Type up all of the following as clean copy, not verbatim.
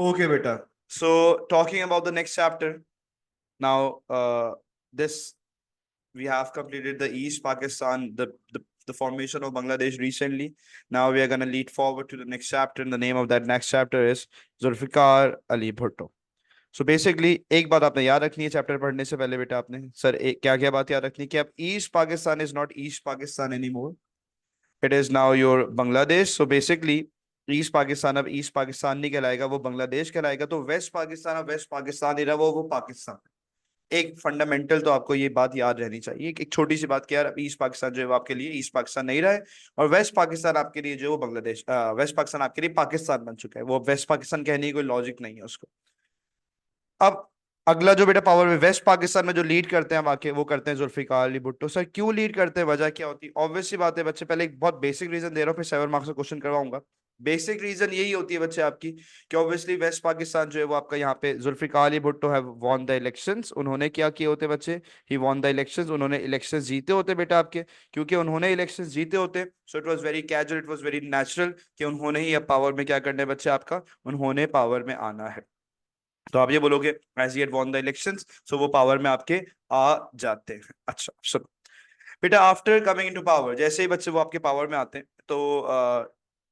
Okay, beta. So talking about the next chapter now, this we have completed the East Pakistan, the formation of Bangladesh recently. Now we are gonna lead forward to the next chapter, and the name of that next chapter is Zulfikar Ali Bhutto. So basically एक बात आपने याद रखनी है chapter पढ़ने से पहले बेटा आपने सर क्या क्या बात याद रखनी है कि अब east Pakistan is not east Pakistan any more, it is now your Bangladesh. So basically east Pakistan अब ईस्ट पाकिस्तान नहीं कहलाएगा, वो बांग्लादेश कहलाएगा. तो वेस्ट पाकिस्तान अब वेस्ट पाकिस्तान नहीं रहा, वो पाकिस्तान. एक फंडामेंटल तो आपको ये बात याद रहनी चाहिए, एक छोटी सी बात कि यार अब ईस्ट पाकिस्तान जो है वो आपके लिए ईस्ट पाकिस्तान नहीं रहा है, और वेस्ट पाकिस्तान आपके लिए जो है वो बांग्लादेश, वेस्ट पाकिस्तान आपके लिए पाकिस्तान बन चुका है. वो वेस्ट पाकिस्तान कहने की कोई लॉजिक नहीं है उसको. अब अगला जो बेटा पावर में वेस्ट पाकिस्तान में जो लीड करते हैं वाकई वो करते हैं जुल्फिकार अली भुट्टो. सर क्यों लीड करते हैं, वजह क्या होती है? ऑब्वियसली बात है बच्चे, पहले एक बहुत बेसिक रीजन दे रहा हूँ, फिर 7 मार्क्स का क्वेश्चन करवाऊंगा. बेसिक रीजन यही होती है बच्चे आपकी कि ऑब्वियसली वेस्ट पाकिस्तान जो है वो आपका यहाँ पे Zulfikar Ali Bhutto have won the elections. उन्होंने क्या किए होते बच्चे, ही वॉन द इलेक्शंस, उन्होंने इलेक्शंस जीते होते बेटा आपके. क्योंकि उन्होंने इलेक्शंस जीते होते, so it was very casual, it was very natural कि उन्होंने ही अब पावर में क्या करना है बच्चे आपका, उन्होंने पावर में आना है. तो आप ये बोलोगे as he had won the elections, so वो पावर में आपके आ जाते हैं. अच्छा सुनो बेटा, आफ्टर कमिंग इनटू पावर, जैसे ही बच्चे वो आपके पावर में आते हैं तो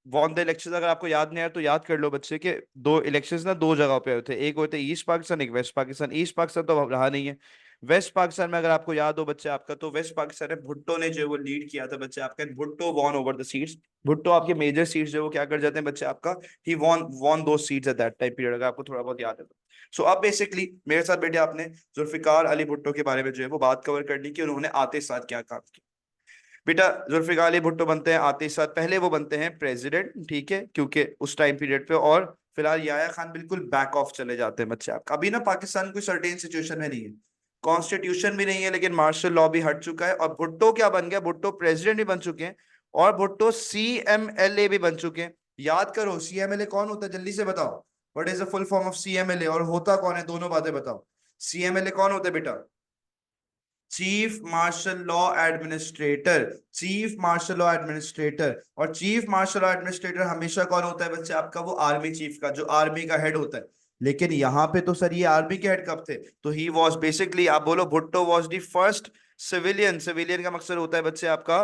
वॉन द इलेक्शंस अगर आपको याद नहीं आया तो याद कर लो बच्चे के दो इलेक्शंस ना दो जगह पे होते हैं, एक होते ईस्ट पाकिस्तान, एक वेस्ट पाकिस्तान. ईस्ट पाकिस्तान तो अब रहा नहीं है. वेस्ट पाकिस्तान में अगर आपको याद हो बच्चे आपका, तो वेस्ट पाकिस्तान में भुट्टो ने जो है वो लीड किया था बच्चे आपका. Bhutto won over the seats. Bhutto आपके मेजर सीट्स जो वो क्या कर जाते हैं बच्चे आपका, ही वॉन वॉन दो seats at that time period, अगर आपको थोड़ा बहुत याद है तो. सो अब बेसिकली मेरे साथ बेटे आपने जुल्फिकार अली भुट्टो के बारे में जो है वो बात कवर करनी कि उन्होंने आते साथ क्या काम किया. बेटा जुल्फिकार अली भुट्टो बनते हैं आते साथ, पहले वो बनते हैं प्रेसिडेंट, ठीक है, क्योंकि उस टाइम पीरियड पे. और फिलहाल याया खान बिल्कुल बैक ऑफ चले जाते हैं बच्चे आपका. अभी ना पाकिस्तान कोई सर्टेन सिचुएशन में नहीं है, कॉन्स्टिट्यूशन भी नहीं है, लेकिन मार्शल लॉ भी हट चुका है. और भुट्टो क्या बन गया, भुट्टो प्रेसिडेंट भी बन चुके हैं, और भुट्टो CMLA भी बन चुके हैं. याद करो CMLA कौन होता है, जल्दी से बताओ. What is the full form of CMLA, और होता कौन है, दोनों बातें बताओ. CMLA कौन होता है बेटा? Chief marshal law administrator. Chief marshal law administrator. और चीफ मार्शल लॉ एडमिनिस्ट्रेटर हमेशा कौन होता है बच्चे आपका, वो आर्मी चीफ का, जो आर्मी का हेड होता है. लेकिन यहाँ पे तो सर ये आर्मी के हेड कब थे, तो ही वॉज बेसिकली, आप बोलो Bhutto was the first civilian. Civilian का मकसद होता है बच्चे आपका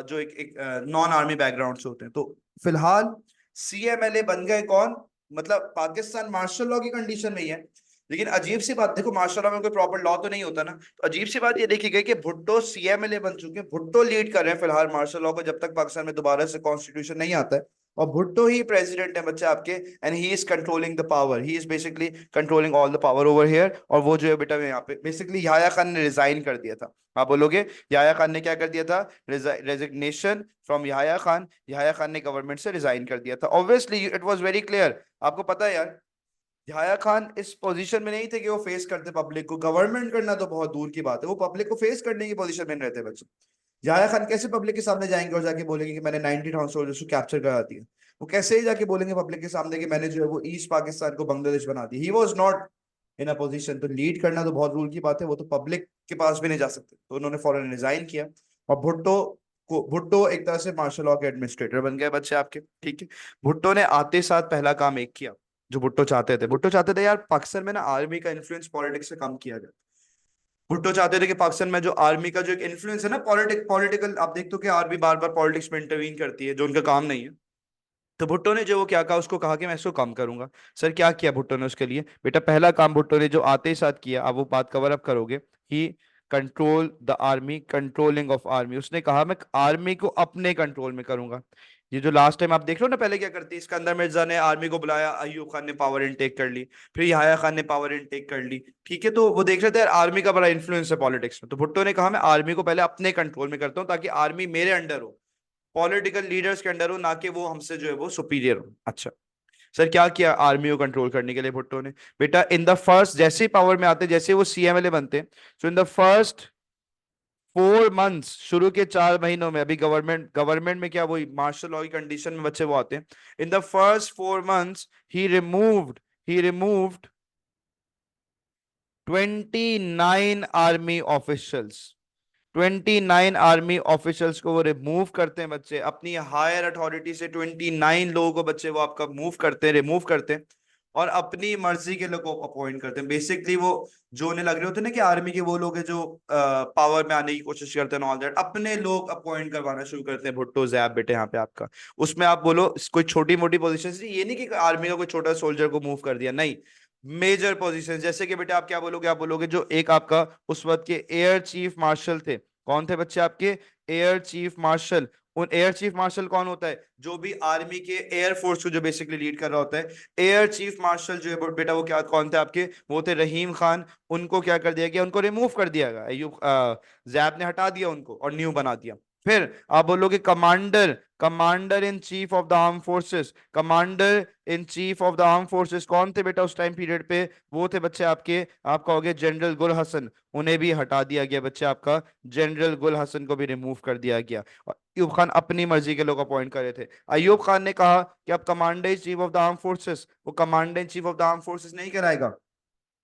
जो एक नॉन आर्मी बैकग्राउंड से होते हैं. तो फिलहाल CMLA बन गए कौन, मतलब पाकिस्तान मार्शल लॉ की कंडीशन में ही है. लेकिन अजीब सी बात देखो, मार्शल लॉ में कोई प्रॉपर लॉ तो नहीं होता ना, तो अजीब सी बात ये देखी गई कि भुट्टो CMLA बन चुके हैं, भुट्टो लीड कर रहे हैं फिलहाल मार्शल लॉ को, जब तक पाकिस्तान में दोबारा से कॉन्स्टिट्यूशन नहीं आता है. और भुट्टो ही प्रेसिडेंट है बच्चे आपके, and he is controlling the power, he is basically controlling all the power over here. और वो जो है बेटा यहाँ पे बेसिकली याया खान ने रिजाइन कर दिया था. आप बोलोगे याया खान ने क्या कर दिया था, रेजिग्नेशन फ्रॉम याया खान ने गवर्नमेंट से रिजाइन कर दिया था. Obviously it was very clear. आपको पता है यार, याया खान इस पोजीशन में नहीं थे कि वो फेस करते पब्लिक को. गवर्नमेंट करना तो बहुत दूर की बात है, वो पब्लिक को फेस करने की पोजीशन में रहते बच्चे. याया खान कैसे पब्लिक के सामने जाएंगे और जाके बोलेंगे कि मैंने 90,000 सोल्जर्स को कैप्चर करा दिया? वो कैसे ही जाके बोलेंगे पब्लिक के सामने कि मैंने जो है वो ईस्ट पाकिस्तान को बांग्लादेश बना दिया? He was not in a position. तो लीड करना तो बहुत दूर की बात है, वो तो पब्लिक के पास भी नहीं जा सकते. तो उन्होंने फौरन रिजाइन किया, और भुट्टो एक तरह से मार्शल लॉ के एडमिनिस्ट्रेटर बन गए बच्चे आपके, ठीक है. भुट्टो ने आते साथ पहला काम एक किया जो भुट्टो चाहते थे यार, पाकिस्तान में ना आर्मी का इन्फ्लुएंस पॉलिटिक्स से कम किया जाए. भुट्टो चाहते थे कि पाकिस्तान में जो आर्मी का जो एक इन्फ्लुएंस है ना, पॉलिटिकल, आप देखते हो कि आर्मी बार बार पॉलिटिक्स में इंटरवीन करती है, जो उनका काम नहीं है. तो भुट्टो ने जो वो क्या कहा, उसको कहा कि मैं इसको कम करूंगा. सर क्या किया भुट्टो ने उसके लिए, बेटा पहला काम भुट्टो ने जो आते ही साथ किया, आप वो बात कवर अप करोगे, he control the army, controlling of army. उसने कहा मैं आर्मी को अपने कंट्रोल में करूंगा. ये जो लास्ट टाइम आप देख रहे हो ना, पहले क्या करती है, सिकंदर मिर्जा ने आर्मी को बुलाया, अयूब खान ने पावर इनटेक कर ली, फिर याह्या खान ने पावर इनटेक कर ली, ठीक है. तो वो देख रहे थे यार आर्मी का बड़ा इन्फ्लुएंस है पॉलिटिक्स में, तो भुट्टो ने कहा मैं आर्मी को पहले अपने कंट्रोल में करता हूँ, ताकि आर्मी मेरे अंडर हो, पॉलिटिकल लीडर्स के अंडर हो, ना कि वो हमसे जो है वो सुपीरियर हो. अच्छा सर क्या किया आर्मी को कंट्रोल करने के लिए भुट्टो ने, बेटा इन द फर्स्ट, जैसे ही पावर में आते, जैसे वो CMLA बनते, सो इन द फर्स्ट 4 मंथ्स, शुरू के 4 महीनों में, अभी गवर्नमेंट में क्या वही मार्शल लॉ की कंडीशन में बच्चे वो आते हैं. In the first 4 months he removed 29 army officials को वो रिमूव करते हैं बच्चे, अपनी हायर अथॉरिटी से 29 लोगों को बच्चे वो आपका मूव करते हैं, रिमूव करते हैं. और अपनी मर्जी के लोग अपॉइंट करते हैं। बेसिकली वो जो उन्हें लग रहे होते हैं ना कि आर्मी के वो लोग हैं जो पावर में आने की कोशिश करते हैं, ऑल दैट अपने लोग अपॉइंट करवाना शुरू करते हैं। भुट्टो जैब बेटे यहाँ पे आपका, उसमें आप बोलो कोई छोटी मोटी पोजीशन, ये नहीं कि आर्मी का कोई छोटा सोल्जर को मूव कर दिया, नहीं, मेजर पोजीशन। जैसे कि बेटे आप क्या बोलोगे, आप बोलोगे जो एक आपका उस वक्त के एयर चीफ मार्शल थे, कौन थे बच्चे आपके, एयर चीफ मार्शल। उन एयर चीफ मार्शल कौन होता है, जो भी आर्मी के एयर फोर्स को जो बेसिकली लीड कर रहा होता है, एयर चीफ मार्शल जो है बेटा वो क्या कौन थे आपके, वो थे रहीम खान। उनको क्या कर दिया गया, उनको रिमूव कर दिया गया, अयूब जैब ने हटा दिया उनको और न्यू बना दिया। फिर आप बोलोगे commander, commander in chief of the arm forces, commander in chief of the arm forces कौन थे बेटा उस टाइम पीरियड पे, वो थे बच्चे आपके, आपका हो गया जनरल गुल हसन। उन्हें भी हटा दिया गया बच्चे आपका, जनरल गुल हसन को भी रिमूव कर दिया गया। और अयूब खान अपनी मर्जी के लोग अपॉइंट करे थे। अयूब खान ने कहा कि अब commander in chief of the arm forces, वो commander in chief of the arm forces नहीं कराएगा,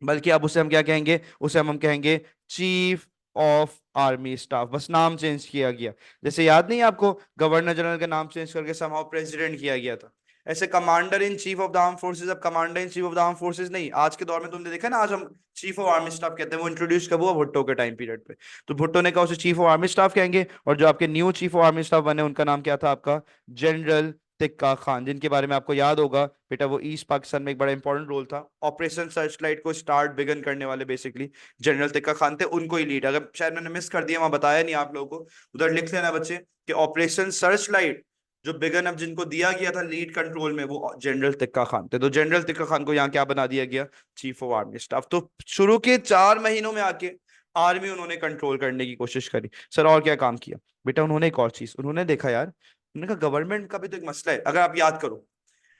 बल्कि अब उसे हम क्या कहेंगे, उसे हम कहेंगे चीफ ऑफ आर्मी स्टाफ, बस नाम चेंज किया गया। जैसे याद नहीं आपको, गवर्नर जनरल का नाम चेंज करके समहाउ प्रेसिडेंट किया गया था, ऐसे commander in chief of the arm forces अब commander in chief of the arm forces नहीं। आज के दौर में तुमने देखा ना, आज हम चीफ ऑफ आर्मी स्टाफ कहते हैं, वो इंट्रोड्यूस कब हुआ, भुट्टो के टाइम पीरियड पे। तो भुट्टो ने कहा उसे चीफ ऑफ आर्मी स्टाफ कहेंगे, और जो आपके new chief of army staff बने उनका नाम क्या था आपका, जनरल तिक्का खान, जिनके बारे में आपको याद होगा बेटा वो ईस्ट पाकिस्तान में एक बड़ा इंपॉर्टेंट रोल था, ऑपरेशन सर्चलाइट को स्टार्ट बिगन करने वाले बेसिकली जनरल तिक्का खान थे, उनको ही लीड। अगर शायद मैंने मिस कर दिया, वहां बताया नहीं आप लोगों को, उधर लिख लेना बच्चे कि ऑपरेशन सर्चलाइट जो बिगन अब जिनको दिया गया था लीड कंट्रोल में, वो जनरल तिक्का खान थे। तो जनरल तिक्का खान को यहाँ क्या बना दिया गया, चीफ ऑफ आर्मी स्टाफ। तो शुरू के 4 महीनों में आके आर्मी उन्होंने कंट्रोल करने की कोशिश करी। सर और क्या काम किया बेटा, उन्होंने एक और चीज उन्होंने देखा यार, उन्होंने कहा गवर्नमेंट का भी तो एक मसला है। अगर आप याद करो,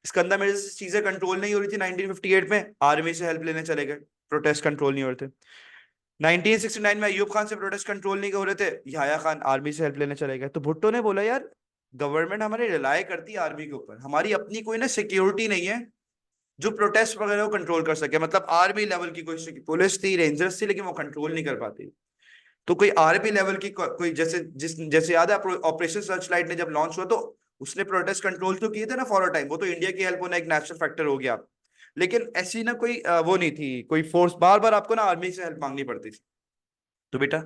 सिकंदर मिर्जा से चीजें कंट्रोल नहीं हो रही थी 1958 में, आर्मी से हेल्प लेने चले गए, प्रोटेस्ट कंट्रोल नहीं हो रहे थे। 1969 में अयूब खान से प्रोटेस्ट कंट्रोल नहीं हो रहे थे, याया खान आर्मी से हेल्प लेने चले गए। तो भुट्टो ने बोला यार गवर्नमेंट हमारे रिलाय करती है आर्मी के ऊपर, हमारी अपनी कोई ना सिक्योरिटी नहीं है जो प्रोटेस्ट वगैरह को कंट्रोल कर सके। मतलब आर्मी लेवल की कोई पुलिस थी, रेंजर्स थी, लेकिन वो कंट्रोल नहीं कर पाती। तो कोई आर्मी लेवल की कोई जैसे जैसे याद है ऑपरेशन सर्च लाइट ने जब लॉन्च हुआ तो उसने प्रोटेस्ट कंट्रोल तो किए थे ना फॉर अ टाइम, वो तो इंडिया की हेल्प होना एक नेशनल फैक्टर हो गया। लेकिन ऐसी ना कोई वो नहीं थी कोई फोर्स, बार बार आपको ना आर्मी से हेल्प मांगनी पड़ती थी। तो बेटा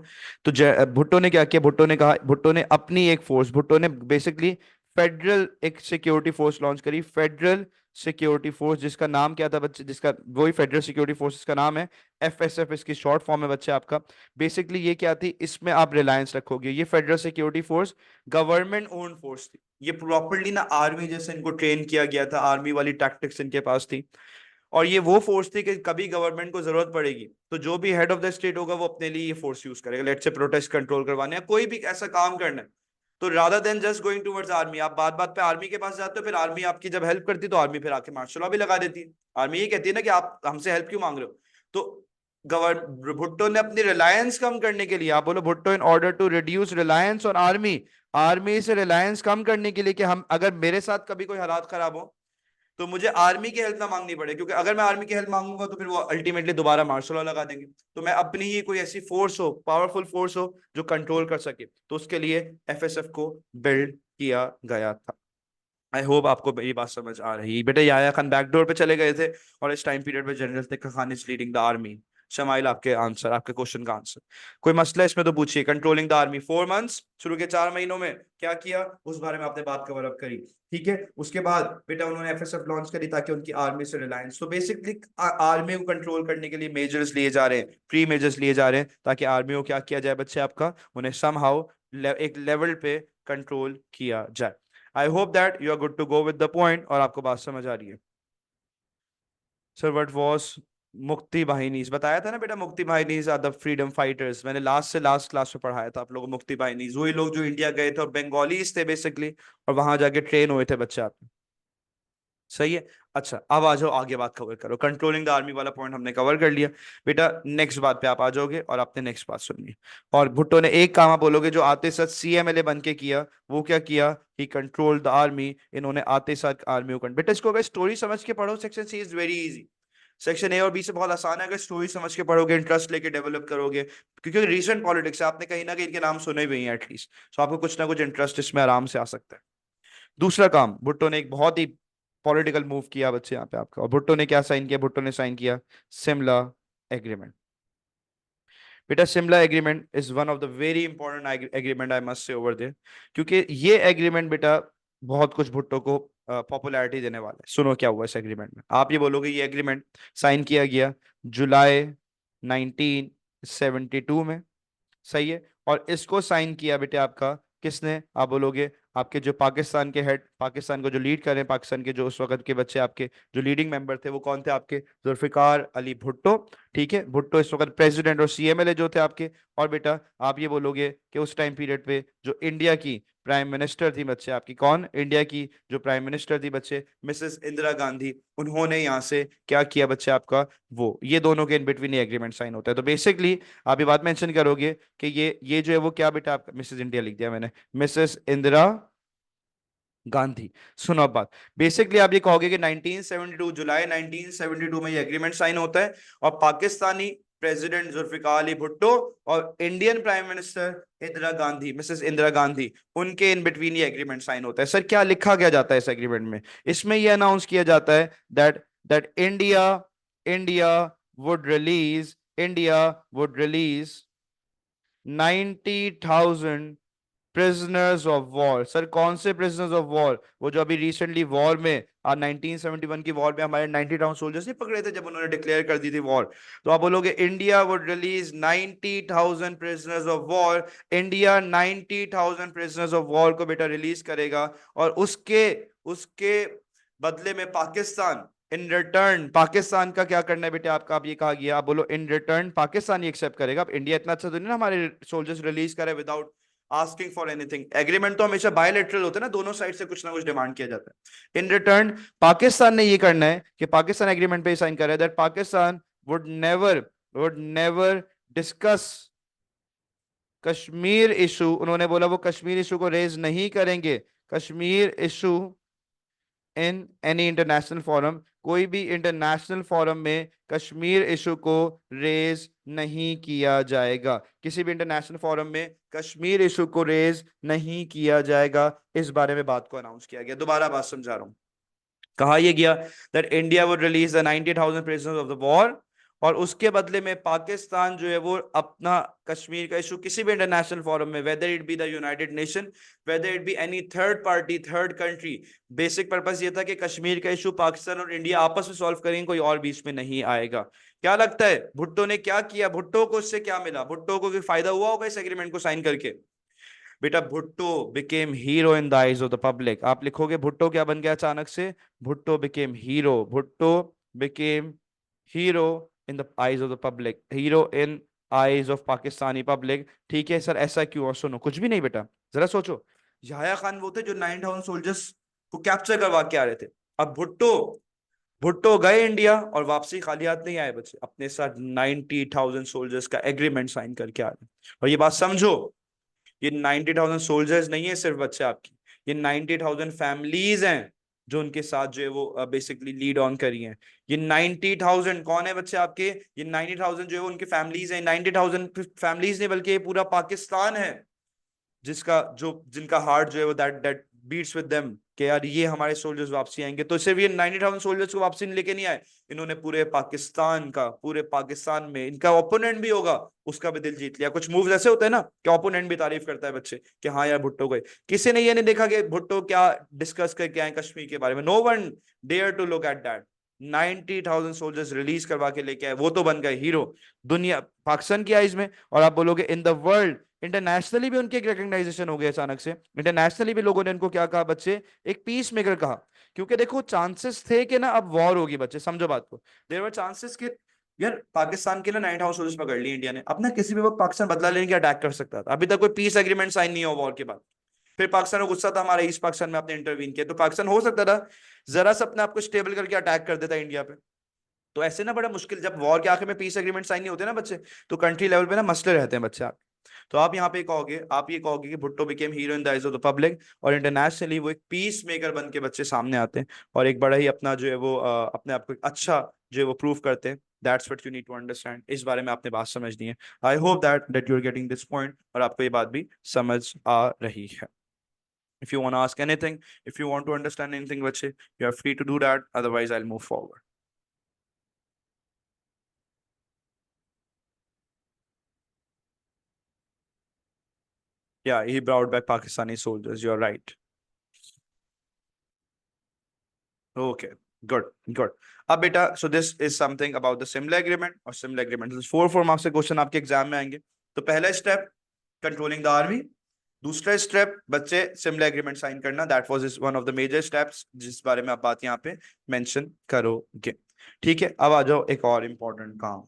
तो भुट्टो ने क्या किया, भुट्टो ने कहा, भुट्टो ने अपनी एक फोर्स, भुट्टो ने बेसिकली फेडरल एक सिक्योरिटी फोर्स लॉन्च करी, फेडरल सिक्योरिटी फोर्स, जिसका नाम क्या था बच्चे, जिसका वही फेडरल सिक्योरिटी फोर्स का नाम है, एफएसएफ इसकी शॉर्ट फॉर्म है बच्चे आपका। बेसिकली ये क्या थी, इसमें आप रिलायंस रखोगे, ये federal security force government own force थी। ये प्रॉपरली ना आर्मी जैसे इनको ट्रेन किया गया था, आर्मी वाली टैक्टिक्स इनके पास थी। और ये वो फोर्स थी कि कभी गवर्नमेंट को जरूरत पड़ेगी तो जो भी हेड ऑफ द स्टेट होगा वो अपने लिए ये फोर्स यूज करेगा, लेट्स से प्रोटेस्ट कंट्रोल करवाने या कोई भी ऐसा काम करना है। तो rather than just going towards army, आप बात बात पे आर्मी के पास जाते हो, फिर आर्मी आपकी जब हेल्प करती है तो आर्मी फिर आके मार्शल लॉ भी लगा देती है। आर्मी ये कहती है ना कि आप हमसे हेल्प क्यों मांग रहे हो। तो गवर्न भुट्टो ने अपनी रिलायंस कम करने के लिए, आप बोलो Bhutto in order to reduce reliance on army, army से रिलायंस कम करने के लिए कि हम अगर मेरे साथ कभी कोई हालात खराब हो तो मुझे आर्मी की हेल्प ना मांगनी पड़े, क्योंकि अगर मैं आर्मी की हेल्प मांगूंगा तो फिर वो अल्टीमेटली दोबारा मार्शल लॉ लगा देंगे। तो मैं अपनी ही कोई ऐसी फोर्स हो, पावरफुल फोर्स हो जो कंट्रोल कर सके, तो उसके लिए एफएसएफ को बिल्ड किया गया था। आई होप आपको ये बात समझ आ रही है बेटा। याया खान बैकडोर पे चले गए थे और इस टाइम पीरियड में general tikka Khan is leading the army. Smile आपके आंसर, आपके क्वेश्चन का आंसर, कोई मसला है इसमें तो पूछिए। कंट्रोलिंग द आर्मी 4 मंथ्स, शुरू के 4 महीनों में क्या किया उस बारे में आपने बात कवर अप करी, ठीक है। उसके बाद बेटा उन्होंने एफएसएफ लॉन्च करी ताकि उनकी आर्मी से रिलायंस, तो बेसिकली आर्मी को कंट्रोल करने के लिए मेजर्स लिए जा रहे हैं, प्री मेजर्स लिए जा रहे हैं, ताकि आर्मी को क्या किया जाए बच्चे आपका, उन्हें समहाउ एक लेवल पे कंट्रोल किया जाए। I hope that you are good to go with the point और आपको बात समझ आ रही है। सर व्हाट वाज मुक्ति बाहिनीज, बताया था ना बेटा, मुक्ति बाहिनीज आर द फ्रीडम फाइटर्स, मैंने लास्ट से लास्ट क्लास में पढ़ाया था आप लोगों को। मुक्ति बाहिनीज वही लोग जो इंडिया गए थे और बंगालीज थे बेसिकली, और वहां जाके ट्रेन हुए थे बच्चे आप। सही है। अच्छा अब आ जाओ आगे बात कवर करो, कंट्रोलिंग द आर्मी वाला पॉइंट हमने कवर कर लिया बेटा। नेक्स्ट बात पे आप आ जाओगे और आपने नेक्स्ट बात सुननी है। और भुट्टो ने एक काम आप बोलोगे जो आते साथ सीएमएलए बन के किया, वो क्या किया, ही कंट्रोल द आर्मी। इन्होंने आते साथ आर्मी को बेटा, इसको अगर स्टोरी समझ के पढ़ो section C is very easy, section A और बी से बहुत आसान है। अगर स्टोरी समझ के पढ़ोगे, इंटरेस्ट लेके डेवलप करोगे, क्योंकि रीसेंट पॉलिटिक्स है, आपने कहीं ना कहीं इनके नाम सुने भी हैं एटलीस्ट, तो आपको कुछ ना कुछ इंटरेस्ट इसमें आराम से आ सकता है। दूसरा काम भुट्टो ने एक बहुत ही पॉलिटिकल मूव किया बच्चे यहाँ पे आपका। और भुट्टो ने क्या साइन किया? भुट्टो ने साइन किया शिमला एग्रीमेंट। बेटा Shimla agreement is one of the very important agreement I must say over there, क्योंकि ये एग्रीमेंट बेटा बहुत कुछ भुट्टो को पॉपुलैरिटी देने वाला है। सुनो क्या हुआ इस एग्रीमेंट में। आप ये बोलोगे ये एग्रीमेंट साइन किया गया जुलाई 1972 में, सही है। और इसको साइन किया बेटे आपका किसने? आप बोलोगे आपके जो पाकिस्तान के हेड, पाकिस्तान को जो लीड कर रहे हैं, पाकिस्तान के जो उस वक्त के बच्चे आपके जो लीडिंग मेंबर थे वो कौन थे आपके? जुल्फिकार अली भुट्टो। ठीक है, भुट्टो इस वक्त प्रेसिडेंट और सीएमएलए जो थे आपके। और बेटा आप ये बोलोगे कि उस टाइम पीरियड पे जो इंडिया की प्राइम मिनिस्टर थी बच्चे आपकी, कौन? इंडिया की जो प्राइम मिनिस्टर थी बच्चे, मिसेस इंदिरा गांधी, उन्होंने यहाँ से क्या किया बच्चे आपका? वो ये दोनों के इन बिटवीन ये एग्रीमेंट साइन होता है। तो बेसिकली आप ये बात मेंशन करोगे कि ये जो है वो क्या बेटा आपका? मिसेस इंडिया लिख दिया मैंने, मिसेस इंदिरा गांधी। सुनो अब बात, बेसिकली आप ये कहोगे कि 1972 जुलाई 1972 में ये एग्रीमेंट साइन होता है और पाकिस्तानी प्रेसिडेंट जुल्फिकार अली भुट्टो और Indian prime minister Indira Gandhi, Mrs Indira Gandhi, उनके इन बिटवीन ये एग्रीमेंट साइन होता है। सर क्या लिखा क्या जाता है इस एग्रीमेंट में? इसमें ये अनाउंस किया जाता है that that India India would release India would release 90,000 prisoners of war. Sir कौन से प्रिजनर्स ऑफ वॉर? वो जो अभी रिसेंटली वॉर में 1971 की वॉर में हमारे 90,000 सोल्जर्स नहीं पकड़े थे जब उन्होंने डिक्लेयर कर दी थी वॉर। तो आप बोलोगे India would release 90,000 prisoners of war. India 90,000 prisoners of war को बेटा रिलीज करेगा और उसके उसके बदले में पाकिस्तान इन रिटर्न, पाकिस्तान का क्या करना है बेटे आपका? आप ये कहा गया, आप बोलो इन रिटर्न पाकिस्तान ये एक्सेप्ट करेगा। अब इंडिया इतना अच्छा तो नहीं ना हमारे सोल्जर्स रिलीज करे without asking for anything. Agreement तो हमेशा बायलैटरल होता है ना, दोनों साइड से कुछ ना कुछ डिमांड किया जाता है। इन रिटर्न पाकिस्तान ने ये करना है कि पाकिस्तान एग्रीमेंट पे साइन कर रहा है that Pakistan would never discuss Kashmir issue. उन्होंने बोला वो कश्मीर इशू को रेज नहीं करेंगे, Kashmir issue in any international forum, कोई भी इंटरनेशनल फोरम में कश्मीर इशू को रेज नहीं किया जाएगा। किसी भी इंटरनेशनल फोरम में कश्मीर इशू को रेज नहीं किया जाएगा। इस बारे में बात को अनाउंस किया गया। दोबारा बात समझा रहा हूं। कहा यह गया that India would release the 90,000 prisoners of the war और उसके बदले में पाकिस्तान जो है वो अपना कश्मीर का इशू किसी भी इंटरनेशनल फोरम में, whether it be the United nation, whether it be any third party, third country, basic purpose ये था कि कश्मीर का इशू पाकिस्तान और इंडिया आपस में सॉल्व करेंगे, कोई और बीच में नहीं आएगा। क्या लगता है भुट्टो ने क्या किया? भुट्टो को इससे क्या मिला? भुट्टो को कोई फायदा हुआ होगा इस एग्रीमेंट को साइन करके? बेटा Bhutto became hero in the eyes of the public. आप लिखोगे भुट्टो क्या बन गया अचानक से? Bhutto became hero, Bhutto became hero in the eyes of the public, hero in eyes of Pakistani public. ठीक है सर ऐसा क्यों? और सुनो कुछ भी नहीं बेटा, जरा सोचो। याह्या खान वो थे जो 9,000 सोल्जर्स को कैप्चर करवा के आ रहे थे। अब भुट्टो भुट्टो गए इंडिया और वापसी खाली हाथ नहीं आए बच्चे, अपने साथ 90,000 सोल्जर्स का एग्रीमेंट साइन करके आ रहे। और ये बात समझो, ये 90,000 सोल्जर्स नहीं है सिर्फ बच्चे आपकी, ये 90,000 फैमिलीज हैं जो उनके साथ जो है वो बेसिकली लीड ऑन करी हैं। ये 90,000 कौन है बच्चे आपके? ये 90,000 जो है वो उनकी फैमिलीज हैं। 90,000 फैमिलीज नहीं बल्कि ये पूरा पाकिस्तान है जिसका जो जिनका हार्ट जो है वो that that beats with them कि यार ये हमारे सोल्जर्स वापसी आएंगे। तो सिर्फ ये 90,000 सोल्जर्स को वापसी लेके नहीं आए, इन्होंने पूरे पाकिस्तान का, पूरे पाकिस्तान में इनका ओपोनेंट भी होगा उसका भी दिल जीत लिया। कुछ मूव्स ऐसे होते हैं ना कि ओपोनेंट भी तारीफ करता है बच्चे कि हाँ यार भुट्टो गए। किसी ने ये नहीं देखा कि भुट्टो क्या डिस्कस करके आए कश्मीर के बारे में। No one dare to look at that. 90,000 soldiers release करवा के लेके आए, वो तो बन गए हीरो दुनिया पाकिस्तान की आइज में। और आप बोलोगे इन द वर्ल्ड, इंटरनेशनली भी उनके एक रिकग्नाइजेशन हो गया अचानक से। इंटरनेशनली भी लोगों ने उनको क्या कहा बच्चे? एक पीस मेकर कहा। क्योंकि देखो चांसेस थे कि ना अब वॉर होगी बच्चे, समझो बात को। देयर वर चांसेस कि यार पाकिस्तान के ना 9,000 सोल्जर्स पकड़ लिए इंडिया ने, अब ना किसी भी वक्त पाकिस्तान बदला लेने की अटैक कर सकता था। अभी तक कोई पीस एग्रीमेंट साइन नहीं हुआ वॉर के बाद। फिर पाकिस्तान को गुस्सा था हमारे ईस्ट पाकिस्तान में, आपने इंटरवीन किया, तो पाकिस्तान हो सकता था जरा सा अपने आप को स्टेबल करके अटैक कर देता इंडिया पे। तो ऐसे ना बड़ा मुश्किल, जब वॉर के आखिर में पीस एग्रीमेंट साइन नहीं होते ना बच्चे, तो कंट्री लेवल पे ना मसले रहते हैं बच्चे आप। तो आप यहाँ पे कहोगे, आप ये कहोगे कि Bhutto became hero in the eyes of the public और इंटरनेशनली वो एक पीस मेकर बन के बच्चे सामने आते हैं और एक बड़ा ही अपना जो है वो अपने आप को एक अच्छा जो है वो प्रूव करते हैं। That's what you need to understand. इस बारे में आपने बात समझनी है। I hope that that you are getting this point और आपको ये बात भी समझ आ रही है। If you want to ask anything, if you want to understand anything, bache, you are free to do that. Otherwise, I'll move forward. Yeah, he brought back Pakistani soldiers. You're right. Okay, good, good. अब बेटा, so this is something about the Simla agreement और Simla agreement. This 4 marks के question आपके exam में आएंगे. तो पहला step controlling the army, दूसरा स्टेप बच्चे सिमला एग्रीमेंट साइन करना. That was one of the major steps जिस बारे में आप बात यहाँ पे मेंशन करोगे. ठीक है, अब आ जाओ एक और इम्पोर्टेंट काम.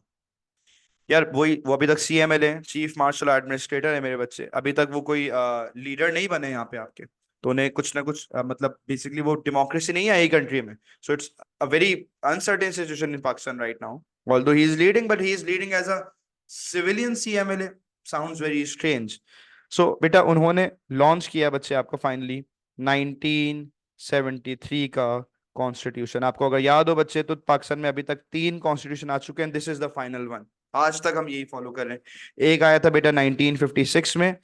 यार वो अभी तक CML है, चीफ मार्शल एडमिनिस्ट्रेटर है मेरे बच्चे. अभी तक वो कोई लीडर नहीं बने यहाँ पे आपके. तो उन्हें कुछ ना कुछ मतलब बेसिकली वो डेमोक्रेसी नहीं है ये कंट्री में. So it's a very uncertain situation in Pakistan right now. Although he is leading, but he is leading as a civilian CMLA. Sounds very strange. So बेटा उन्होंने लॉन्च किया बच्चे आपको फाइनली 1973 का कॉन्स्टिट्यूशन. आपको अगर याद हो बच्चे तो पाकिस्तान में अभी तक 3 कॉन्स्टिट्यूशन आ चुके हैं. This is the final one. आज तक हम यही फॉलो कर रहे हैं. एक आया था बेटा 1956 में.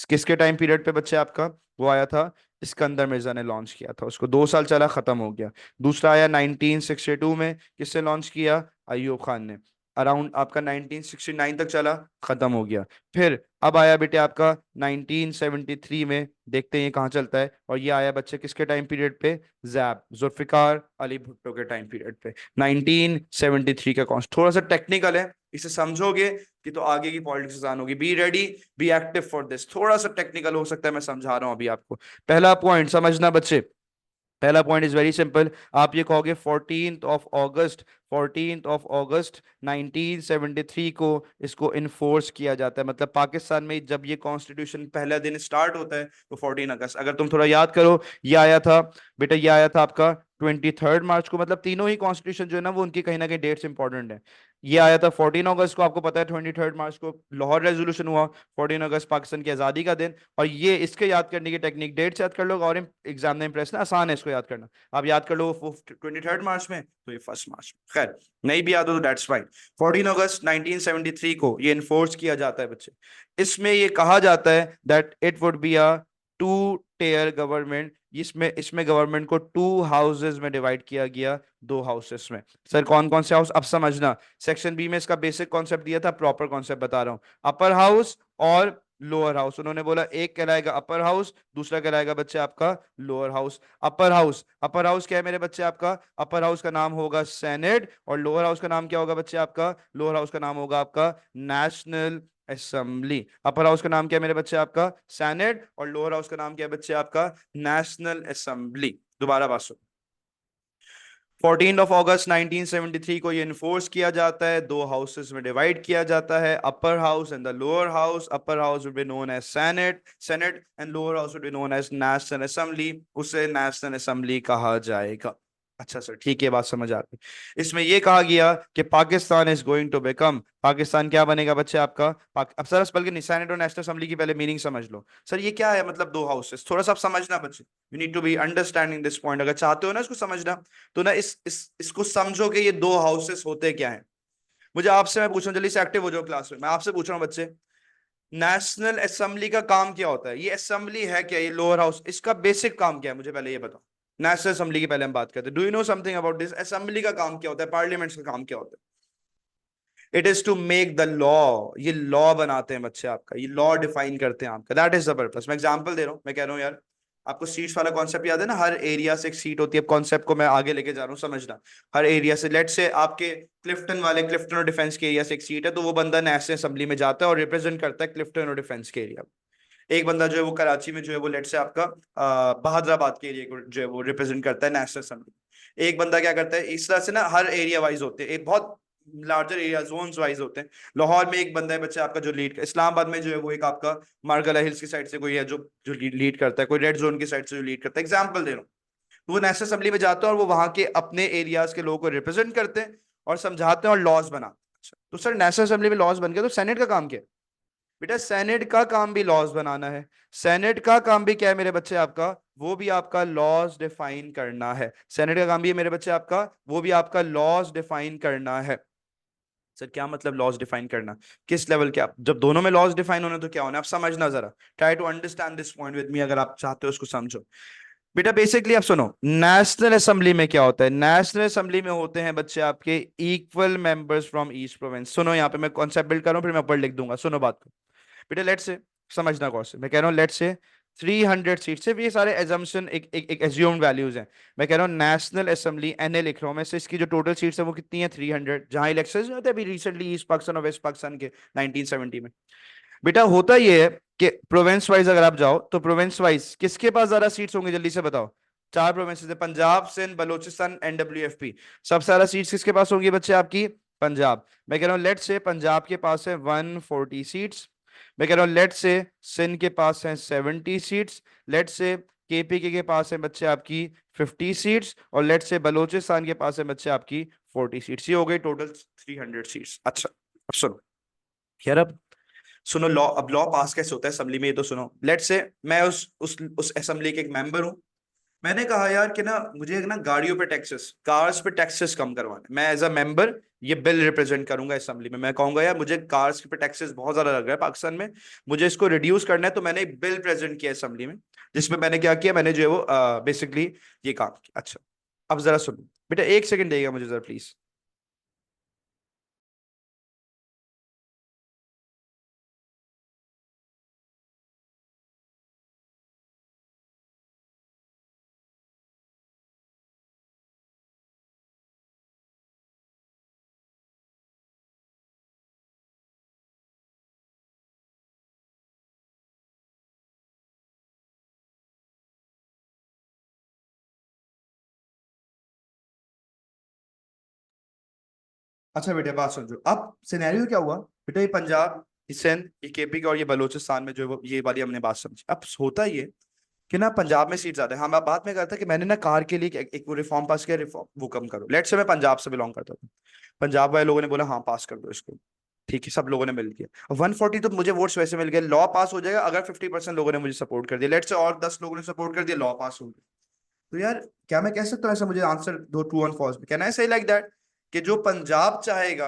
किसके टाइम पीरियड पे बच्चे आपका? वो आया था सिकंदर मिर्जा ने लॉन्च किया था. उसको 2 साल चला, खत्म हो गया. दूसरा आया 1962 में. किसने लॉन्च किया? अयूब खान ने. अराउंड आपका 1969 तक चला, खत्म हो गया. फिर अब आया बेटे आपका 1973 में. देखते हैं ये कहाँ चलता है. और ये आया बच्चे किसके टाइम पीरियड पे? जुल्फिकार अली भुट्टो के टाइम पीरियड पे. 1973 का कॉन्स्ट थोड़ा सा टेक्निकल है. इसे समझोगे कि तो आगे की पॉलिटिक्स आसान होगी. Be ready, be active for this. थोड़ा सा टेक्निकल हो सकता है, मैं समझा रहा हूं अभी आपको. पहला पॉइंट समझना बच्चे. पहला पॉइंट इज वेरी सिंपल. आप ये कहोगे 14th of August 1973 को इसको इन्फोर्स किया जाता है. मतलब पाकिस्तान में जब ये कॉन्स्टिट्यूशन पहला दिन स्टार्ट होता है तो 14 अगस्त. अगर तुम थोड़ा याद करो, ये आया था बेटा, ये आया था आपका 23 मार्च को. मतलब तीनों ही कॉन्स्टिट्यूशन जो है ना वो उनकी कहीं ना कहीं डेट्स इंपॉर्टेंट है. ये आया था 14 अगस्त को. आपको पता है 23 मार्च को लाहौर रेजोल्यूशन हुआ. 14 अगस्त पाकिस्तान की आज़ादी का दिन. और ये इसके याद करने की टेक्निक, डेट्स याद कर लो और एग्जाम में इंप्रेस ना, आसान है इसको याद करना. आप याद कर लो 23 मार्च में तो ये 1 मार्च में. खैर नहीं भी याद हो तो दैट्स फाइन. 14 अगस्त 1973 को ये इन्फोर्स किया जाता है बच्चे. इसमें ये कहा जाता है that it would be a 2 tier government. इसमें इसमें गवर्नमेंट को 2 हाउसेस में डिवाइड किया गया, 2 हाउसेस में. सर कौन कौन से हाउस? अब समझना. सेक्शन बी में इसका बेसिक कॉन्सेप्ट दिया था, प्रॉपर कॉन्सेप्ट बता रहा हूं. अपर हाउस और लोअर हाउस. उन्होंने बोला एक कहलाएगा अपर हाउस, दूसरा कहलाएगा बच्चे आपका लोअर हाउस. अपर हाउस क्या है मेरे बच्चे आपका? अपर हाउस का नाम होगा सेनेट. और लोअर हाउस का नाम क्या होगा बच्चे आपका? लोअर हाउस का नाम होगा आपका नेशनल असेंबली. अपर हाउस का नाम क्या है मेरे बच्चे आपका? सेनेट. और लोअर हाउस का नाम क्या है बच्चे आपका? National assembly. दोबारा बात सुनो. 14 अगस्त 1973 को ये इन्फोर्स किया जाता है. 2 हाउसेस में डिवाइड किया जाता है, upper house and the lower house. Upper house would be known as senate and lower house would be known as national assembly. उसे नेशनल असेंबली कहा जाएगा. अच्छा सर ठीक है, बात समझ आ गई. इसमें यह कहा गया कि Pakistan is going to become, Pakistan क्या बनेगा बच्चे आपका? अब सर बल्कि सेनेट और नेशनल असेंबली की पहले मीनिंग समझ लो. सर ये क्या है मतलब 2 हाउसेस? थोड़ा सा आप समझना बच्चे. You need to be understanding this point. अगर चाहते हो ना इसको समझना तो ना इसको समझो कि ये 2 हाउसेस होते क्या हैं. मुझे आपसे, मैं पूछ रहा हूँ, जल्दी से एक्टिव हो जाओ क्लास में. मैं आपसे पूछ रहा हूँ बच्चे, नेशनल असेंबली का काम क्या होता है? ये असेंबली है क्या? ये लोअर हाउस, इसका बेसिक काम क्या है? मुझे पहले ये बताओ. नेशनल असेंबली की पहले हम बात करते हैं. Do you know something about this? Assembly का काम क्या होता है? पार्लियामेंट का काम क्या होता है? It is to make the law. ये लॉ बनाते हैं बच्चे आपका, ये लॉ डिफाइन करते हैं आपका. That is the purpose. मैं एग्जांपल दे रहा हूं. मैं कह रहा हूं यार, आपको सीट्स वाला कॉन्सेप्ट याद है ना? हर एरिया से एक सीट होती है. कॉन्सेप्ट को मैं आगे लेके जा रहा हूँ, समझना. हर एरिया से, लेट से आपके क्लिफ्टन और डिफेंस के एरिया से एक सीट है, तो वो बंदा नेशनल असेंबली में जाता है और रिप्रेजेंट करता है क्लिफ्टन और डिफेंस के एरिया. एक बंदा जो है वो कराची में जो है वो लेट से आपका बहादुराबाद के एरिया को जो है वो रिप्रेजेंट करता है नेशनल असेंबली. एक बंदा क्या करता है, इस तरह से ना हर एरिया वाइज होते हैं, एक बहुत लार्जर एरिया जोन्स वाइज होते हैं. लाहौर में एक बंदा है बच्चे आपका जो लीड, इस्लामाबाद में जो है वो एक आपका मारगला हिल्स की साइड से कोई है जो जो लीड करता है, कोई रेड जोन की साइड से जो लीड करता है. एग्जाम्पल दे रहा हूँ. तो वो नेशनल असेंबली में जाते हैं और वो वहां के अपने एरियाज के लोगों को रिप्रेजेंट करते हैं और समझाते हैं और लॉज बनाते हैं. अच्छा, तो सर नेशनल असेंबली में लॉज बन गए तो सेनेट का काम क्या है? बेटा सेनेट का काम भी लॉज बनाना है. सेनेट का काम भी क्या है मेरे बच्चे आपका? वो भी आपका लॉज डिफाइन करना है. सेनेट का काम भी है मेरे बच्चे आपका, वो भी आपका लॉज डिफाइन करना है. सर क्या मतलब लॉज डिफाइन करना, किस लेवल के? आप जब दोनों में लॉज डिफाइन होने तो क्या होना, आप समझना जरा, try to understand this point with me, अगर आप चाहते हो उसको समझो। बेटा बेसिकली आप सुनो, नेशनल असेंबली में क्या होता है, नेशनल असेंबली में होते हैं बच्चे आपके equal members from each province. सुनो यहाँ पे मैं कॉन्सेप्ट बिल्ड कर रहा हूँ, फिर मैं ऊपर लिख दूंगा, सुनो बात को। बेटा लेट से, समझना कौन से मैं कह रहा हूँ, लेट से 300 सीट, सिर्फ ये सारे एजम्पशन एक एज्यूम्ड वैल्यूज हैं। मैं कह रहा हूँ नेशनल असेंबली एनए लिख रहा हूँ मैं, से इसकी जो टोटल सीट्स है वो कितनी है, 300, जहां इलेक्शन होते हैं अभी रिसेंटली ईस्ट पाकिस्तान और वेस्ट पाकिस्तान के 1970 में। बेटा होता ये है कि प्रोविंस वाइज अगर आप जाओ तो प्रोविंस वाइज किसके पास ज्यादा सीट्स होंगे, जल्दी से बताओ। चार प्रोविंसेस है, पंजाब, सिंध, बलोचिस्तान, एनडब्ल्यूएफपी। सबसे ज्यादा सीट्स किसके पास होंगी बच्चे आपकी, पंजाब। मैं कह रहा हूँ लेट से पंजाब के पास है 140 सीट्स। मैं कह रहा हूँ लेट से सिंध के पास है 70 सीट्स। लेट से केपीके के पास है बच्चे आपकी 50 सीट्स। और लेट से बलोचिस्तान के पास है बच्चे आपकी 40 सीट्स। ये हो गई टोटल 300 सीट्स। अच्छा अब सुनो यार, अब सुनो लॉ, अब लॉ पास कैसे होता है असेंबली में, ये तो सुनो। लेट से मैं उस असेंबली के एक मेंबर हूँ। मैंने कहा यार कि ना मुझे ना गाड़ियों पे टैक्सेस, कार्स पे टैक्सेस कम करवाने, मैं एज अ मेंबर ये बिल रिप्रेजेंट करूंगा असेंबली में। मैं कहूंगा यार मुझे कार्स पे टैक्सेस बहुत ज्यादा लग रहा है पाकिस्तान में, मुझे इसको रिड्यूस करना है। तो मैंने एक बिल प्रेजेंट किया असेंबली में, जिसमें मैंने क्या किया, मैंने जो है वो बेसिकली ये काम किया। अच्छा अब जरा सुनो बेटा, एक सेकंड देगा मुझे जरा प्लीज। अच्छा बेटा बात समझो, अब सिनेरियो क्या हुआ बेटा, ये पंजाब, ये सिंध, ये केपी और ये बलूचिस्तान में जो ये वाली हमने बात समझी। अब होता ये कि ना पंजाब में सीट ज्यादा है। हाँ मैं बात में करता कि मैंने ना कार के लिए एक वो रिफॉर्म पास किया, रिफॉर्म वो कम करो। लेट से मैं पंजाब से बिलोंग करता था, पंजाब वाले लोगों ने बोला हाँ पास कर दो इसको, ठीक है, सब लोगों ने मिल किया। 140 तो मुझे वोट्स वैसे मिल गए, लॉ पास हो जाएगा अगर 50% लोगों ने मुझे सपोर्ट कर दिया। लेट से और 10 लोगों ने सपोर्ट कर दिया, लॉ पास हो गया। तो यार क्या मैं कह सकता हूँ ऐसा, मुझे आंसर दो ट्रू एंड फॉल्स में, can I say like that कि जो पंजाब चाहेगा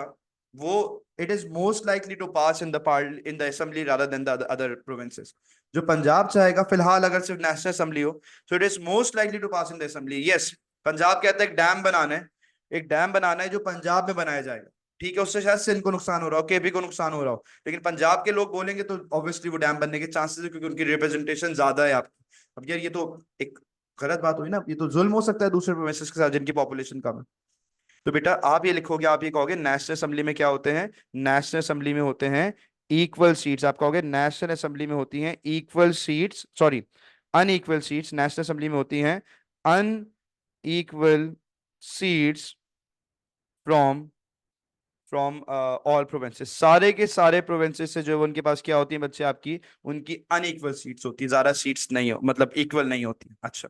वो it is most likely to pass in the parl in the assembly rather than the other provinces. जो पंजाब चाहेगा फिलहाल, अगर सिर्फ नेशनल असेंबली हो, तो it is most likely to pass in the assembly. Yes, Punjab कहता है एक डैम बनाना है, एक डैम बनाना है जो पंजाब में बनाया जाएगा, ठीक है, उससे शायद सिंध को नुकसान हो रहा हो, केपी को नुकसान हो रहा हो, लेकिन पंजाब के लोग बोलेंगे तो ऑब्वियसली वो डैम बनने के चांसेस है, क्योंकि उनकी रिप्रेजेंटेशन ज्यादा है आपकी। अब यार ये तो एक गलत बात हुई ना, ये तो जुल्म हो सकता है दूसरे प्रोविंसेस के साथ जिनकी पॉपुलेशन कम है। तो बेटा आप ये लिखोगे, आप ये कहोगे नेशनल असेंबली में क्या होते हैं, नेशनल असेंबली में होते हैं इक्वल सीट्स। आप कहोगे नेशनल असेंबली में होती हैं equal seats, sorry unequal seats, national assembly में होती हैं unequal seats from from all provinces. सारे के सारे प्रोविंसेस से जो है उनके पास क्या होती है बच्चे आपकी, उनकी अनइक्वल सीट्स होती है, ज्यादा सीट्स नहीं हो, मतलब इक्वल नहीं होती। अच्छा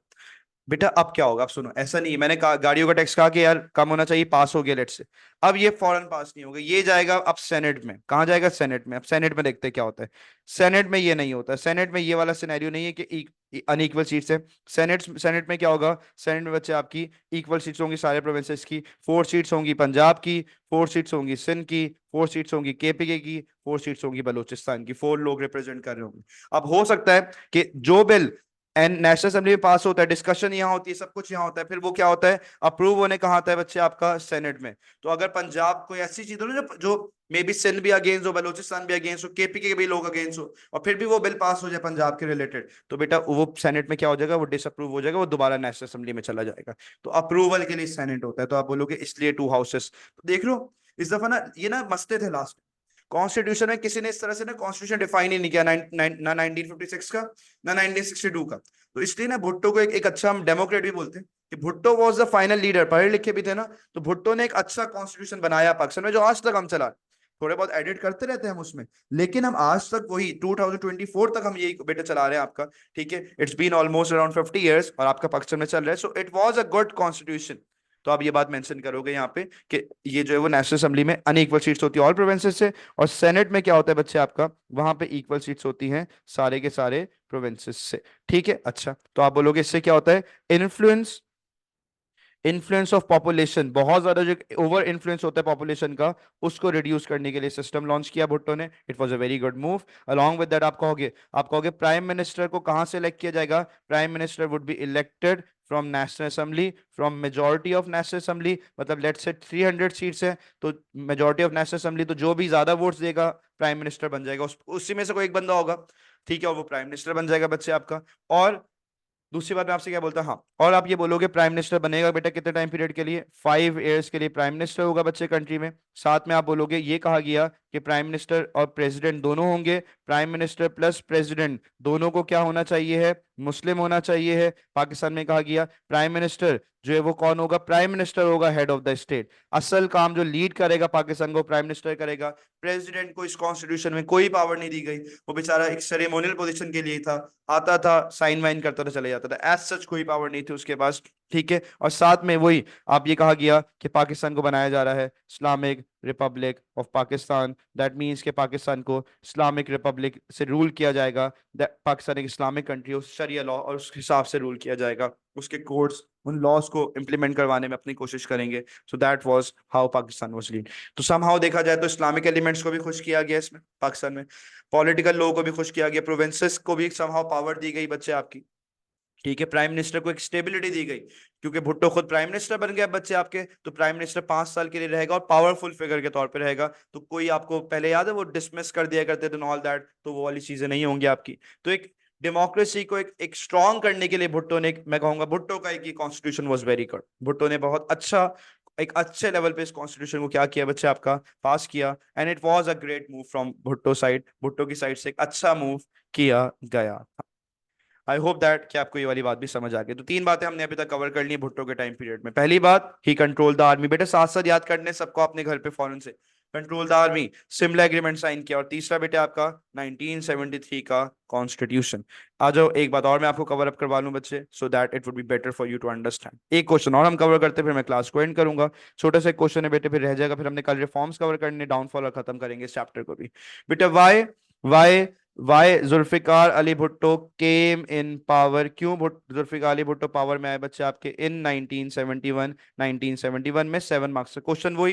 बेटा अब क्या होगा, अब सुनो, ऐसा नहीं है, मैंने कहा गाड़ियों का टैक्स कहा कि यार कम होना चाहिए, पास हो गया लेट से। अब ये फौरन पास नहीं होगा, ये जाएगा अब सेनेट में। कहाँ जाएगा, सेनेट में। अब सेनेट में देखते हैं क्या होता है। सेनेट में ये नहीं होता, सेनेट में ये वाला सिनेरियो नहीं है कि अनइक्वल सीट्स है। सेनेट सेनेट में क्या होगा, सेनेट में बच्चे आपकी इक्वल सीट्स होंगी सारे प्रोविंसेस की। 4 सीट्स होंगी पंजाब की, 4 सीट्स होंगी सिंध की, 4 सीट्स होंगी केपीके की, 4 सीट्स होंगी बलूचिस्तान की। 4 लोग रिप्रेजेंट कर रहे होंगे। अब हो सकता है कि जो बिल एंड नेशनल असेंबली में पास होता है, डिस्कशन यहाँ होती है, सब कुछ यहाँ होता है, फिर वो क्या होता है, अप्रूव होने कहाँ आता है बच्चे आपका, सेनेट में। तो अगर पंजाब कोई ऐसी चीज हो ना जो मे बी सिंध भी अगेंस्ट हो, बलोचिस्तान भी अगेंस्ट हो, केपी के भी लोग अगेंस्ट हो, और फिर भी वो बिल पास हो जाए पंजाब के रिलेटेड, तो बेटा वो सेनेट में क्या हो जाएगा, वो डिसअप्रूव हो जाएगा, वो दोबारा नेशनल असेंबली में चला जाएगा। तो अप्रूवल के लिए सेनेट होता है। तो आप बोलोगे इसलिए 2 हाउसेस। तो देख लो इस दफा ना ये ना मसले थे लास्ट कॉन्स्टिट्यूशन में, किसी ने इस तरह से ना कॉन्स्टिट्यूशन डिफाइन ही नहीं किया, ना 1956 का, ना 1962 का। तो इसलिए ना भुट्टो को एक अच्छा, हम डेमोक्रेट भी बोलते हैं कि Bhutto was the final leader, पढ़े लिखे भी थे ना, तो भुट्टो ने एक अच्छा कॉन्स्टिट्यूशन बनाया पाकिस्तान में, जो आज तक हम चला, थोड़े बहुत एडिट करते रहते हैं हम उसमें, लेकिन हम आज तक वही 2024 तक हम यही बेटा चला रहे हैं आपका। ठीक है, it's been almost around 50 years और आपका पाकिस्तान में चल रहा है, so it was a good constitution. तो आप ये बात मेंशन करोगे यहाँ पे कि ये जो है वो नेशनल असेंबली में अनइक्वल सीट्स होती है ऑल प्रोविंसेस से, और सेनेट में क्या होता है बच्चे आपका, वहां पे इक्वल सीट्स होती हैं सारे के सारे प्रोविंसेस से। ठीक है, अच्छा तो आप बोलोगे इससे क्या होता है, इन्फ्लुएंस, इन्फ्लुएंस ऑफ पॉपुलेशन, बहुत ज्यादा जो ओवर इन्फ्लुएंस होता है पॉपुलेशन का, उसको रिड्यूस करने के लिए सिस्टम लॉन्च किया भुट्टो ने। It was a very good move. Along with that आप कहोगे प्राइम मिनिस्टर को कहां से इलेक्ट किया जाएगा? Prime minister would be elected from national assembly, from majority of national assembly. मतलब लेट्स से 300 सीट्स है, तो मेजोरिटी ऑफ नेशनल असेंबली, तो जो भी ज्यादा वोट्स देगा प्राइम मिनिस्टर बन जाएगा, उसी में से कोई एक बंदा होगा, ठीक है, और वो प्राइम मिनिस्टर बन जाएगा बच्चे आपका। और दूसरी बात मैं आपसे क्या बोलता, हाँ, और आप ये बोलोगे प्राइम मिनिस्टर बनेगा बेटा कितने टाइम पीरियड के लिए? 5 इयर्स के लिए प्राइम मिनिस्टर होगा बच्चे कंट्री में। साथ में आप बोलोगे, ये कहा गया कि प्राइम मिनिस्टर और प्रेसिडेंट दोनों होंगे, प्राइम मिनिस्टर प्लस प्रेसिडेंट दोनों को क्या होना चाहिए है? मुस्लिम होना चाहिए है। पाकिस्तान में कहा गया प्राइम मिनिस्टर जो है वो कौन होगा? प्राइम मिनिस्टर होगा, हेड ऑफ द स्टेट। असल काम जो लीड करेगा पाकिस्तान को, प्राइम मिनिस्टर करेगा। प्रेसिडेंट को इस कॉन्स्टिट्यूशन में कोई पावर नहीं दी गई, वो बेचारा एक सेरेमोनियल पोजीशन के लिए था, आता था, साइन वाइन करता था, चले जाता था, एज सच कोई पावर नहीं थी उसके पास, ठीक है। और साथ में वही आप ये कहा गया कि पाकिस्तान को बनाया जा रहा है Islamic Republic of Pakistan. That means कि पाकिस्तान को इस्लामिक रिपब्लिक से रूल किया जाएगा। पाकिस्तान एक इस्लामिक कंट्री हो, शरिया लॉ और उस हिसाब से रूल किया जाएगा, उसके कोर्ट्स उन लॉज को इंप्लीमेंट करवाने में अपनी कोशिश करेंगे। So that was how Pakistan was lead. तो समहाउ देखा जाए तो इस्लामिक एलिमेंट्स को भी खुश किया गया इसमें पाकिस्तान में, पॉलिटिकल लोगों को भी खुश किया गया, प्रोविंसेस को भी समहाउ पावर दी गई बच्चे आपकी, ठीक है। प्राइम मिनिस्टर को एक स्टेबिलिटी दी गई, क्योंकि भुट्टो खुद प्राइम मिनिस्टर बन गया बच्चे आपके, तो प्राइम मिनिस्टर 5 साल के लिए रहेगा और पावरफुल फिगर के तौर पे रहेगा। तो कोई आपको पहले याद है वो डिसमिस कर दिया करते थे ऑल दैट, तो वो वाली चीजें नहीं होंगी आपकी। तो एक डेमोक्रेसी को एक स्ट्रांग करने के लिए भुट्टो ने, मैं कहूंगा भुट्टो का एक constitution was very good. Bhutto ने बहुत अच्छा, एक अच्छे लेवल पे इस कॉन्स्टिट्यूशन को क्या किया बच्चे आपका, पास किया। And it was a great move from Bhutto side, Bhutto की साइड से एक अच्छा मूव किया गया। आई होप दैट कि आपको ये वाली बात भी समझ आ गई। तो 3 बातें हमने अभी तक कवर कर ली है भुट्टो के टाइम पीरियड में। पहली बात, ही कंट्रोल द आर्मी। बेटे साथ साथ याद करने सबको अपने घर पे फौरन से, control the army, Simla agreement sign किया। और तीसरा बेटे आपका 1973 का कॉन्स्टिट्यूशन। आ जाओ एक बात और मैं आपको कवर अप करवा लूं बच्चे, so that it would be better for you to understand. एक क्वेश्चन और हम कवर करते फिर मैं क्लास को एंड करूंगा। छोटा सा क्वेश्चन है बेटे, फिर रह जाएगा, फिर हमने कल रिफॉर्म्स कवर करने, डाउनफॉल और खत्म करेंगे इस चैप्टर को भी। बेटा वाई वाई जुल्फिकार अली भुट्टो केम इन पावर, क्यों जुल्फिकार अली भुट्टो पावर में आए बच्चे आपके इन 1971? 1971 में 7 मार्क्स का क्वेश्चन, वही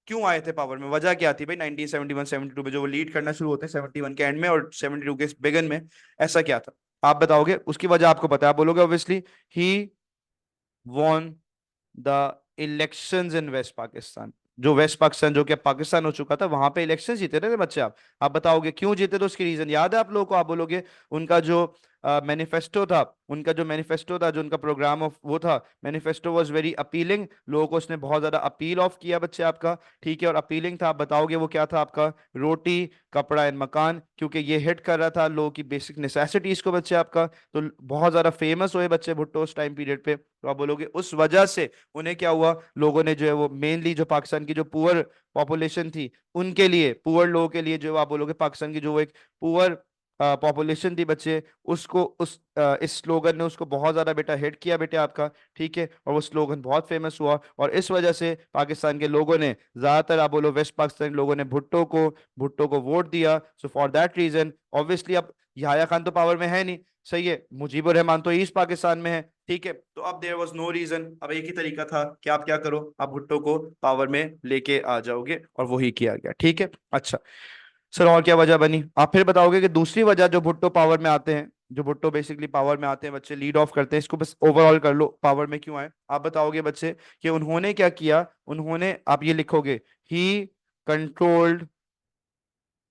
क्यों आए थे पावर में, वजह क्या थी भाई 1971 72 में जो वो लीड करना शुरू होते हैं 71 के एंड में और 72 के बिगन में, ऐसा क्या था? आप बताओगे, उसकी वजह आपको पता है, आप बोलोगे ऑब्वियसली ही won the elections in west Pakistan. जो वेस्ट पाकिस्तान जो कि पाकिस्तान हो चुका था, वहां पे इलेक्शन जीते थे बच्चे आप बताओगे क्यों जीते? तो उसकी रीजन याद है आप लोगों को? आप बोलोगे उनका जो मैनिफेस्टो था, उनका जो मैनिफेस्टो था, जो उनका प्रोग्राम ऑफ वो था, मैनिफेस्टो वाज वेरी अपीलिंग, लोगों को उसने बहुत ज्यादा अपील ऑफ किया बच्चे आपका, ठीक है, और अपीलिंग था। आप बताओगे वो क्या था आपका? रोटी कपड़ा एंड मकान, क्योंकि ये हिट कर रहा था लोगों की बेसिक नेसेसिटीज को बच्चे आपका। तो बहुत ज्यादा फेमस हुए बच्चे भुट्टो उस टाइम पीरियड पे। तो आप बोलोगे उस वजह से उन्हें क्या हुआ, लोगों ने जो है वो मेनली जो पाकिस्तान की जो पुअर पॉपुलेशन थी उनके लिए, पुअर लोगों के लिए, जो आप बोलोगे पाकिस्तान की जो एक पुअर पॉपुलेशन थी बच्चे, उसको इस स्लोगन ने उसको बहुत ज्यादा बेटा हिट किया बेटे आपका, ठीक है, और वो स्लोगन बहुत फेमस हुआ। और इस वजह से पाकिस्तान के लोगों ने ज्यादातर, आप बोलो वेस्ट पाकिस्तान के लोगों ने भुट्टो को वोट दिया। So for that reason obviously, अब याह्या खान तो पावर में है नहीं, सही है, मुजीबुर रहमान तो ईस्ट पाकिस्तान में है, ठीक है, तो अब देयर वाज नो रीजन, अब एक ही तरीका था कि आप क्या करो, आप भुट्टो को पावर में लेके आ जाओगे, और वही किया गया, ठीक है। अच्छा सर, और क्या वजह बनी? आप फिर बताओगे कि दूसरी वजह जो भुट्टो पावर में आते हैं, जो भुट्टो बेसिकली पावर में आते हैं बच्चे, लीड ऑफ करते हैं, इसको बस ओवरऑल कर लो, पावर में क्यों आए? आप बताओगे बच्चे कि उन्होंने क्या किया, उन्होंने, आप ये लिखोगे, ही कंट्रोल्ड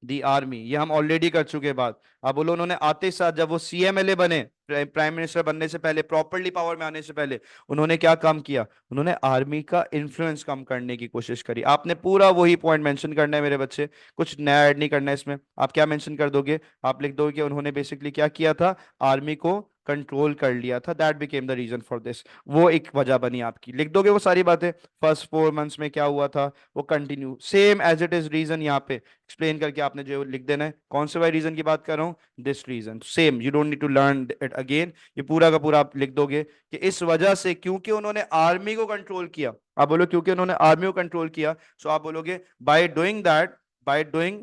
दी आर्मी, ये हम ऑलरेडी कर चुके बात। अब बोलो उन्होंने आते ही साथ, जब वो सीएमएलए बने, प्राइम मिनिस्टर बनने से पहले, प्रॉपरली पावर में आने से पहले, उन्होंने क्या काम किया? उन्होंने आर्मी का इन्फ्लुएंस कम करने की कोशिश करी। आपने पूरा वही पॉइंट मेंशन करना है मेरे बच्चे, कुछ नया ऐड नहीं करना है इसमें। आप क्या मेंशन कर दोगे? आप लिख दोगे कि उन्होंने बेसिकली क्या किया था, आर्मी को कंट्रोल कर लिया था, that became the reason for this, वो एक वजह बनी आपकी। लिख दोगे वो सारी बातें, फर्स्ट 4 मंथ्स में क्या हुआ था वो continue same as it is reason यहाँ पे एक्सप्लेन करके आपने जो लिख देना है। कौन से वाले रीजन की बात कर रहा हूँ? This reason same, you don't need to learn it again, ये पूरा का पूरा आप लिख दोगे कि इस वजह से, क्योंकि उन्होंने आर्मी को कंट्रोल किया। आप बोलो क्योंकि उन्होंने आर्मी को कंट्रोल किया, सो आप बोलोगे by doing that, by doing,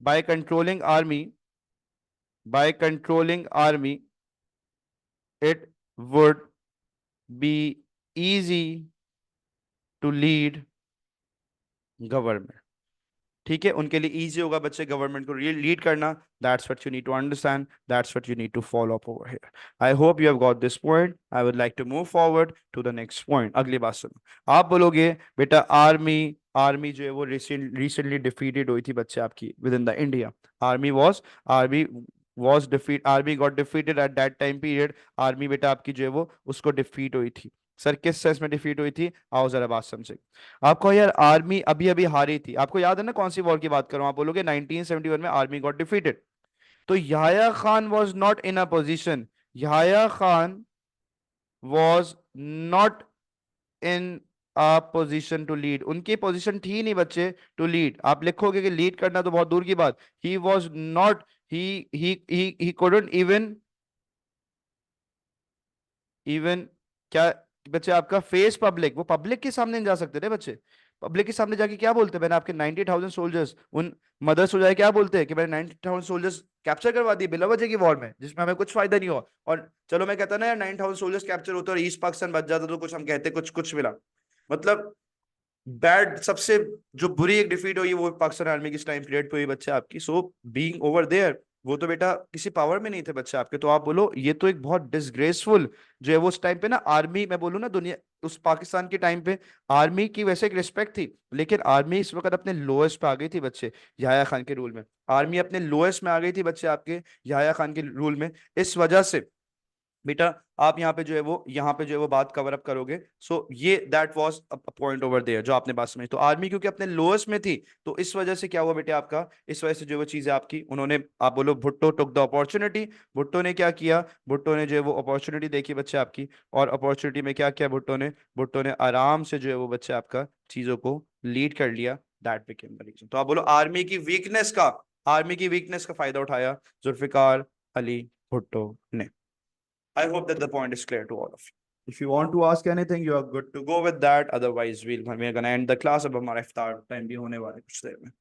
by controlling army, by controlling army, it would be easy to lead government. ठीक है, उनके लिए इजी होगा बच्चे गवर्नमेंट को लीड करना। That's what you need to understand, that's what you need to follow up over here. I hope you have got this point. I would like to move forward to the next point. अगली बात सुनो। आप बोलोगे बेटा army, army जो है वो recently defeated हुई थी बच्चे आपकी with in the India. Army was defeat army got defeated at that time period. Army बेटा आपकी जो है वो उसको डिफीट हुई थी। सर किस सेंस में डिफीट हुई थी, आओ जरा बात समझे। आपको यार आर्मी अभी अभी हारी थी, आपको याद है ना कौन सी वॉर की बात करूं, आप बोलोगे 1971 में आर्मी गॉट डिफीटेड। तो Yahya Khan was not in a position, Yahya Khan was not in a position to lead, उनकी पोजीशन थी नहीं बच्चे टू लीड। आप लिखोगे कि लीड करना तो बहुत दूर की बात, he was not, he couldn't even even क्या बच्चे आपका फेस पब्लिक, वो पब्लिक के सामने नहीं जा सकते थे बच्चे। पब्लिक के सामने जाके क्या बोलते, मैंने आपके 90,000 सोल्जर्स, उन मदर्स हो जाए क्या बोलते हैं कि मैंने 90,000 सोल्जर्स कैप्चर करवा दिए बिला वजह की वॉर में, जिसमें हमें कुछ फायदा नहीं हुआ। और चलो मैं कहता ना यार 9,000 सोल्जर्स कैप्चर होते और ईस्ट पाकिस्तान बच जाता तो कुछ हम कहते कुछ कुछ मिला। मतलब बैड, सबसे जो बुरी एक डिफीट हुई वो पाकिस्तान आर्मी की इस टाइम पीरियड पे हुई बच्चे आपकी। सो बीइंग ओवर देयर, वो तो बेटा किसी पावर में नहीं थे बच्चे आपके। तो आप बोलो ये तो एक बहुत डिसग्रेसफुल जो है वो उस टाइम पे ना आर्मी, मैं बोलूँ ना दुनिया उस पाकिस्तान के टाइम पे आर्मी की वैसे एक रिस्पेक्ट थी, लेकिन आर्मी इस वक्त अपने लोएस्ट पे आ गई थी बच्चे याह्या खान के रूल में। आर्मी अपने लोएस्ट में आ गई थी बच्चे आपके याह्या खान के रूल में। इस वजह से बेटा आप यहाँ पे जो है वो यहाँ पे जो है वो बात कवर अप करोगे। सो ये that was a point over there जो आपने बात समझी। तो आर्मी क्योंकि अपने लोएस्ट में थी, तो इस वजह से क्या हुआ बेटे आपका, इस वजह से जो वो चीजें आपकी उन्होंने, आप बोलो Bhutto took the opportunity. Bhutto ने क्या किया, भुट्टो ने जो है वो अपॉर्चुनिटी देखी बच्चे आपकी, और अपॉर्चुनिटी में क्या किया भुट्टो ने, भुट्टो ने आराम से जो है वो बच्चे आपका चीजों को लीड कर लिया। That became the reason. तो आप बोलो आर्मी की वीकनेस का फायदा उठाया जुल्फिकार अली भुट्टो ने। I hope that the point is clear to all of you. If you want to ask anything, you are good to go with that. Otherwise, we're gonna end the class. अब हमारा इफ्तार time भी होने वाला है कुछ देर में।